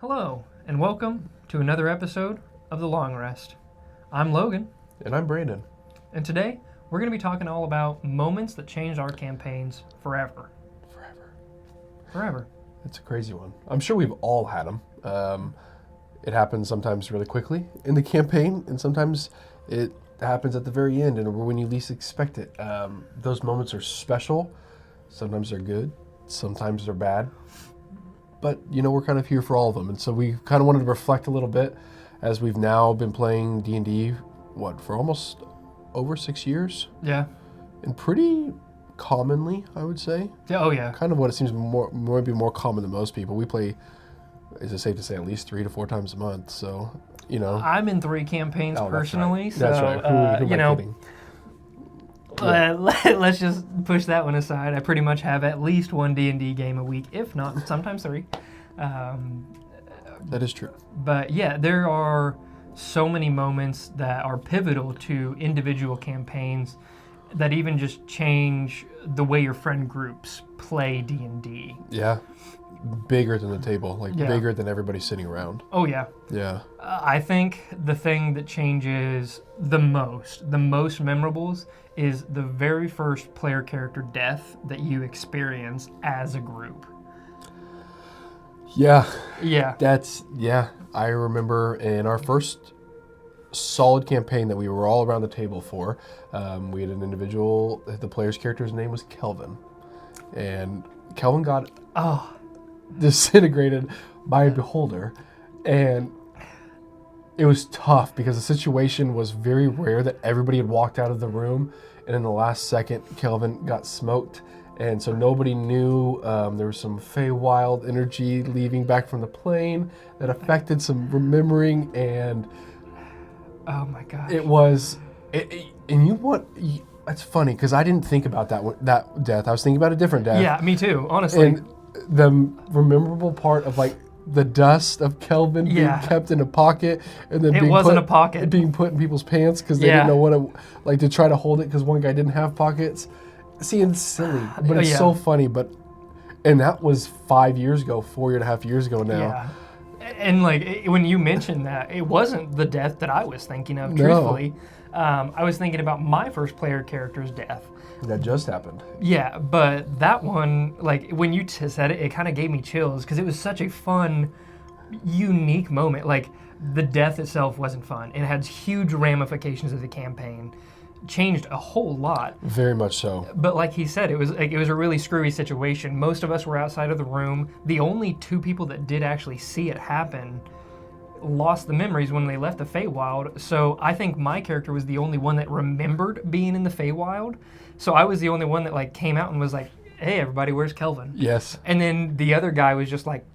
Hello, and welcome to another episode of The Long Rest. I'm Logan, And I'm Brandon. and today we're going to be talking all about moments that changed our campaigns forever. Forever. It's a crazy one. I'm sure we've all had them. It happens sometimes really quickly in the campaign, and sometimes it happens at the very end and when you least expect it. Those moments are special. Sometimes they're good. Sometimes they're bad. But, we're kind of here for all of them. And so we kind of wanted to reflect a little bit as we've now been playing D&D, for almost over 6 years? Yeah. And pretty commonly, I would say. Yeah. Oh, yeah. Kind of what it seems maybe more common than most people. We play, is it safe to say, at least 3 to 4 times a month. So, I'm in 3 campaigns personally. That's right. Who am I kidding? Let's just push that one aside. I pretty much have at least one D&D game a week, if not sometimes 3. That is true. But yeah, there are so many moments that are pivotal to individual campaigns that even just change the way your friend groups play D&D. Yeah. Bigger than the table, bigger than everybody sitting around. Oh, yeah. Yeah. I think the thing that changes the most memorables, is the very first player character death that you experience as a group. Yeah. Yeah. I remember in our first solid campaign that we were all around the table for, we had an individual, the player's character's name was Kelvin. And Kelvin got disintegrated by a beholder. And it was tough because the situation was very rare that everybody had walked out of the room, and in the last second, Kelvin got smoked, and so nobody knew. There was some Feywild energy leaving back from the plane that affected some remembering, and oh my gosh, it was. It's funny because I didn't think about that death. I was thinking about a different death. Yeah, me too. Honestly, and the memorable part of the dust of Kelvin being kept in a pocket, and then being put in people's pants because they didn't know what to try to hold it because one guy didn't have pockets. See, it's silly, but it's so funny. And that was 5 years ago, 4.5 years ago now. Yeah. And when you mentioned that, it wasn't the death that I was thinking of, truthfully. I was thinking about my first player character's death. That just happened. Yeah, but that one, when you said it, it kind of gave me chills because it was such a fun, unique moment. The death itself wasn't fun. It had huge ramifications of the campaign. Changed a whole lot. Very much so. But like he said, it was a really screwy situation. Most of us were outside of the room. The only 2 people that did actually see it happen lost the memories when they left the Feywild. So I think my character was the only one that remembered being in the Feywild. So I was the only one that came out and was like, "Hey everybody, where's Kelvin?" Yes. And then the other guy was just like,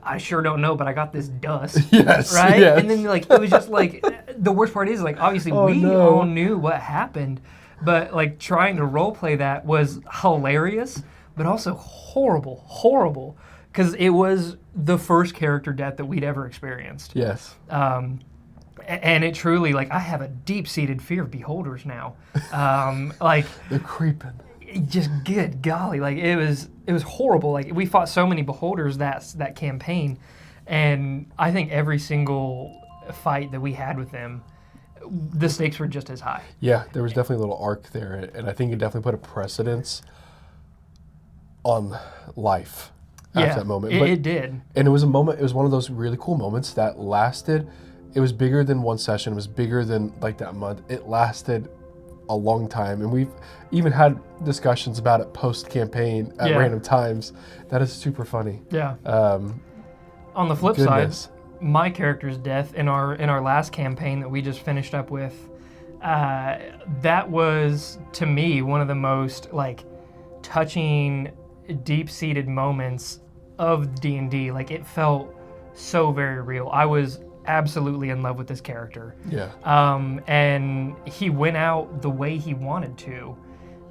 "I sure don't know, but I got this dust." Yes. Right? Yes. And then it was just the worst part is obviously all knew what happened, but trying to role play that was hilarious, but also horrible. Because it was the first character death that we'd ever experienced. Yes. And it truly, I have a deep-seated fear of beholders now. They're creeping. Just good golly, it was horrible. We fought so many beholders that campaign, and I think every single fight that we had with them, the stakes were just as high. Yeah, there was definitely a little arc there, and I think it definitely put a precedence on life. After that moment. It did. And it was one of those really cool moments that lasted. It was bigger than one session. It was bigger than that month. It lasted a long time. And we've even had discussions about it post-campaign at random times. That is super funny. Yeah. On the flip side, my character's death in our last campaign that we just finished up with, that was, to me, one of the most, touching, deep-seated moments of D&D. It felt so very real. I was absolutely in love with this character. Yeah. And he went out the way he wanted to.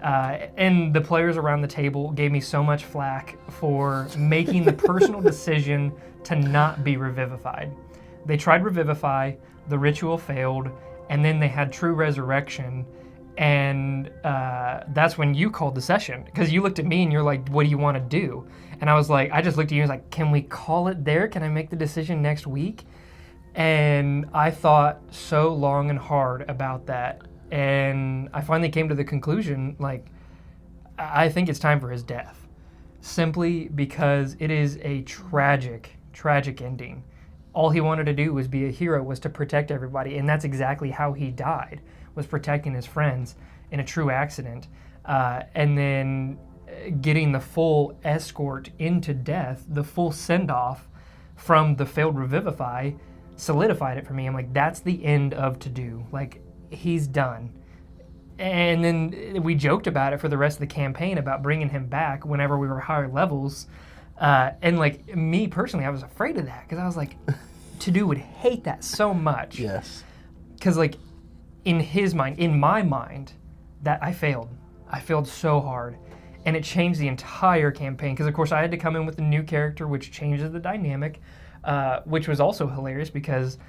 And the players around the table gave me so much flack for making the personal decision to not be revivified. They tried Revivify, the ritual failed, and then they had True Resurrection, and that's when you called the session, because you looked at me and you're like, what do you want to do? And I was like, I just looked at you and was like, can we call it there? Can I make the decision next week? And I thought so long and hard about that. And I finally came to the conclusion, like, I think it's time for his death. Simply because it is a tragic, tragic ending. All he wanted to do was be a hero, was to protect everybody. And that's exactly how he died, was protecting his friends in a true accident. And then getting the full escort into death, the full send-off from the failed revivify, solidified it for me. I'm like, that's the end of To Do. Like, he's done. And then we joked about it for the rest of the campaign about bringing him back whenever we were higher levels. And like, me personally, I was afraid of that because I was like, To Do would hate that so much. Yes. Because like, in his mind, in my mind, that I failed. I failed so hard. And it changed the entire campaign because, of course, I had to come in with a new character, which changes the dynamic, which was also hilarious because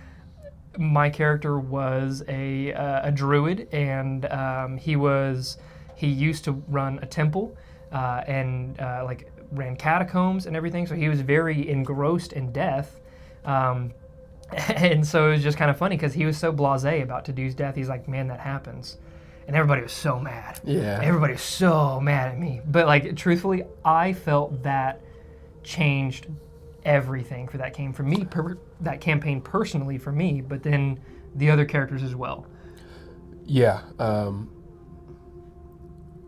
my character was a druid, and he used to run a temple and like ran catacombs and everything. So he was very engrossed in death. And so it was just kind of funny because he was so blasé about To Do's death. He's like, man, that happens. And everybody was so mad. Yeah. Everybody was so mad at me. But like, truthfully, I felt that changed everything for that game for me, that campaign personally for me, but then the other characters as well. Yeah.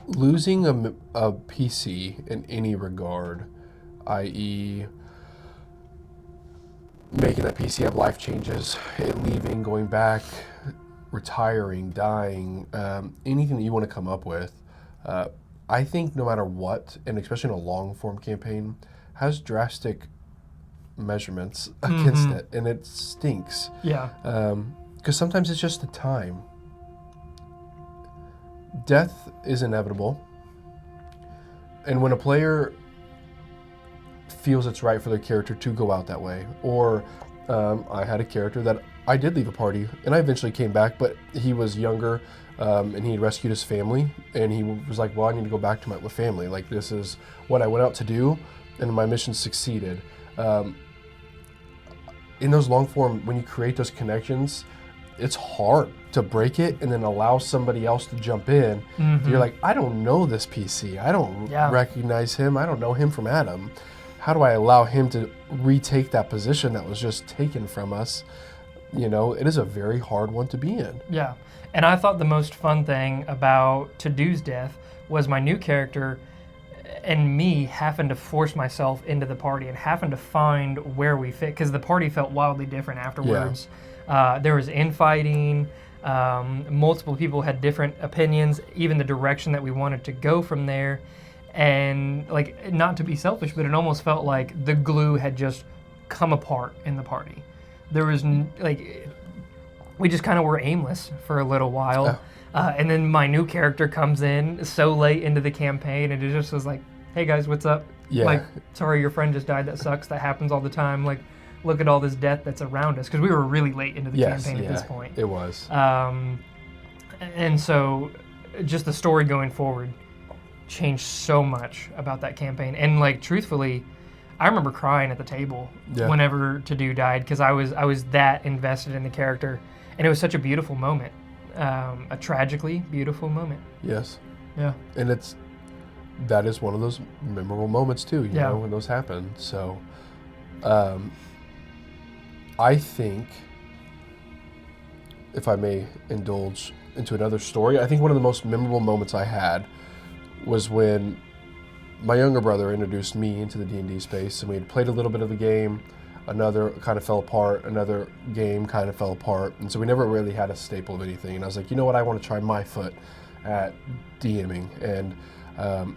Losing a PC in any regard, i.e., making that PC have life changes, leaving, going back, retiring, dying, anything that you want to come up with, I think no matter what, and especially in a long form campaign, has drastic measurements against it, and it stinks. Yeah. Because sometimes it's just the time. Death is inevitable, and when a player feels it's right for their character to go out that way, or I had a character that I did leave a party, and I eventually came back, but he was younger, and he had rescued his family, and he was like, well, I need to go back to my family. Like, this is what I went out to do, and my mission succeeded. In those long form, when you create those connections, it's hard to break it and then allow somebody else to jump in. You're like, I don't know this PC. I don't recognize him. I don't know him from Adam. How do I allow him to retake that position that was just taken from us? You know, it is a very hard one to be in. Yeah. And I thought the most fun thing about To Do's death was my new character and me having to force myself into the party and having to find where we fit, because the party felt wildly different afterwards. Yeah. There was infighting. Multiple people had different opinions, even the direction that we wanted to go from there. And like, not to be selfish, but it almost felt like the glue had just come apart in the party. There was like, we just kind of were aimless for a little while. And then my new character comes in so late into the campaign, and it just was like, hey guys, what's up? Yeah. Like, sorry, your friend just died. That sucks. That happens all the time. Like, look at all this death that's around us, because we were really late into the campaign at this point. It was. And so just the story going forward changed so much about that campaign. And like, truthfully, I remember crying at the table whenever To Do died, because I was that invested in the character, and it was such a beautiful moment, a tragically beautiful moment. Yes. Yeah. And that is one of those memorable moments too, you know, when those happen. So, I think, if I may indulge into another story, I think one of the most memorable moments I had was when my younger brother introduced me into the D&D space, and we had played a little bit of a game, another kind of fell apart, another game kind of fell apart, and so we never really had a staple of anything. And I was like, you know what, I want to try my foot at DMing, and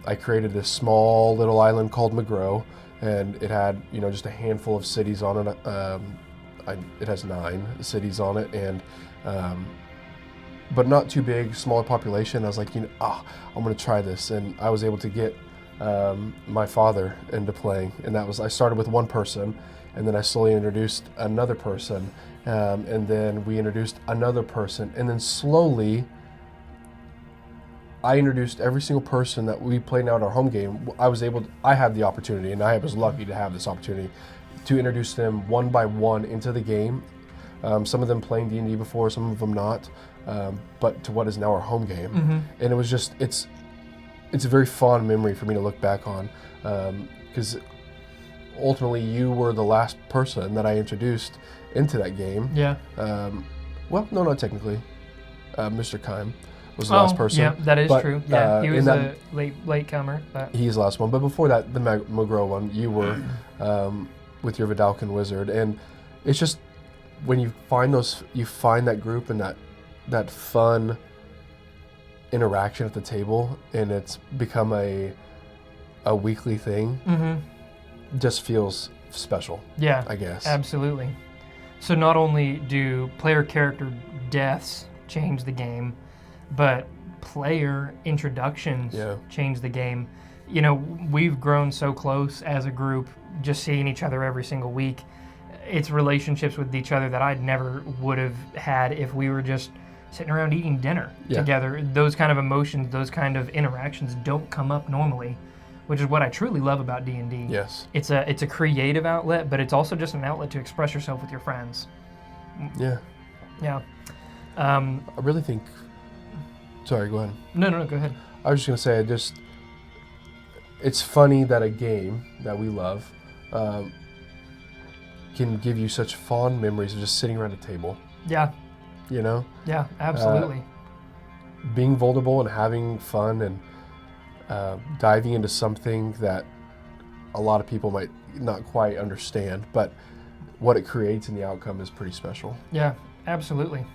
I created this small little island called Magro, and it had, you know, just a handful of cities on it. It has 9 cities on it, and but not too big, smaller population. I was like, you know, I'm going to try this, and I was able to get my father into playing, and I started with one person, and then I slowly introduced another person, and then we introduced another person, and then slowly I introduced every single person that we played now in our home game. I had the opportunity, and I was lucky to have this opportunity to introduce them one by one into the game. Some of them playing D&D before, some of them not, but to what is now our home game. And it was just, it's a very fond memory for me to look back on, because ultimately you were the last person that I introduced into that game. Yeah. Well, no, not technically. Mr. Kime was the last person. Yeah, that is true. Yeah, he was a late comer. But he's the last one. But before that, the McGraw one, you were with your Vidalcan Wizard. And it's just, when you find that group and that fun interaction at the table, and it's become a weekly thing, just feels special. Yeah, I guess. Absolutely. So not only do player character deaths change the game, but player introductions change the game. You know, we've grown so close as a group, just seeing each other every single week. It's relationships with each other that I never would have had if we were just sitting around eating dinner together. Those kind of emotions, those kind of interactions don't come up normally, which is what I truly love about D&D. Yes. It's a creative outlet, but it's also just an outlet to express yourself with your friends. Yeah. Yeah. I really think... Sorry, go ahead. No, go ahead. I was just going to say, it's funny that a game that we love can give you such fond memories of just sitting around a table. Yeah. You know? Yeah, absolutely. Being vulnerable and having fun and diving into something that a lot of people might not quite understand, but what it creates in the outcome is pretty special. Yeah, absolutely.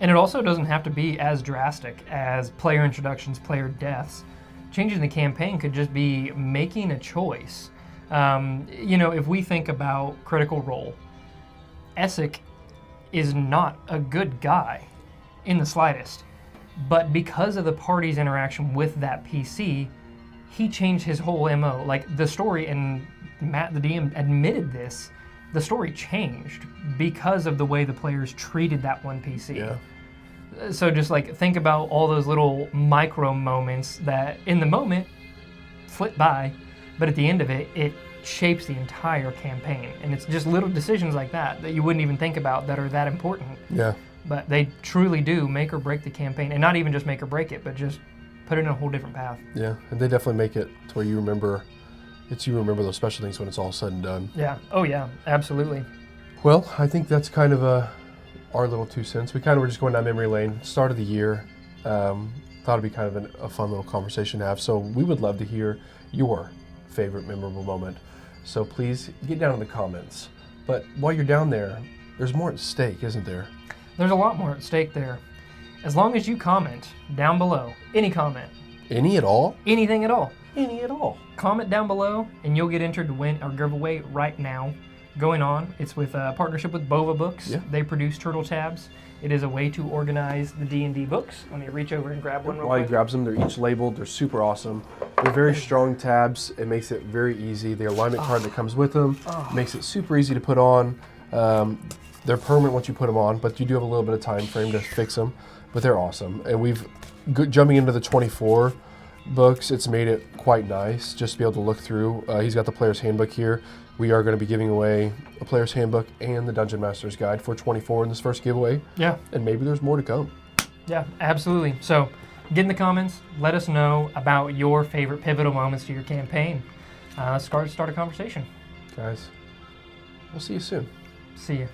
And it also doesn't have to be as drastic as player introductions, player deaths. Changing the campaign could just be making a choice. You know, if we think about Critical Role, Essek is not a good guy in the slightest. But because of the party's interaction with that PC, he changed his whole MO. Like, the story, and Matt, the DM, admitted this, the story changed because of the way the players treated that one PC. Yeah. So just like think about all those little micro moments that in the moment flip by, but at the end of it, it shapes the entire campaign. And it's just little decisions like that you wouldn't even think about that are that important. Yeah. But they truly do make or break the campaign. And not even just make or break it, but just put it in a whole different path. Yeah, and they definitely make it to where you remember those special things when it's all said and done. Yeah. Oh, yeah. Absolutely. Well, I think that's kind of our little 2 cents. We kind of were just going down memory lane. Start of the year. Thought it'd be kind of a fun little conversation to have. So we would love to hear your favorite memorable moment. So please get down in the comments. But while you're down there, there's more at stake, isn't there? There's a lot more at stake there. As long as you comment down below, any comment. Any at all? Anything at all. Any at all. Comment down below and you'll get entered to win our giveaway right now going on. It's with a partnership with Bova Books. Yeah. They produce turtle tabs. It is a way to organize the D&D books. Let me reach over and grab one real While he quick. grabs them, they're each labeled. They're super awesome. They're very strong tabs. It makes it very easy. The alignment card that comes with them makes it super easy to put on. They're permanent once you put them on, but you do have a little bit of time frame to fix them. But they're awesome. And jumping into the 24 books, it's made it quite nice just to be able to look through. He's got the player's handbook here. We are going to be giving away a player's handbook and the Dungeon Master's Guide for 24 in this first giveaway. Yeah. And maybe there's more to come. Yeah, absolutely. So get in the comments. Let us know about your favorite pivotal moments to your campaign. Start a conversation. Guys, we'll see you soon. See you.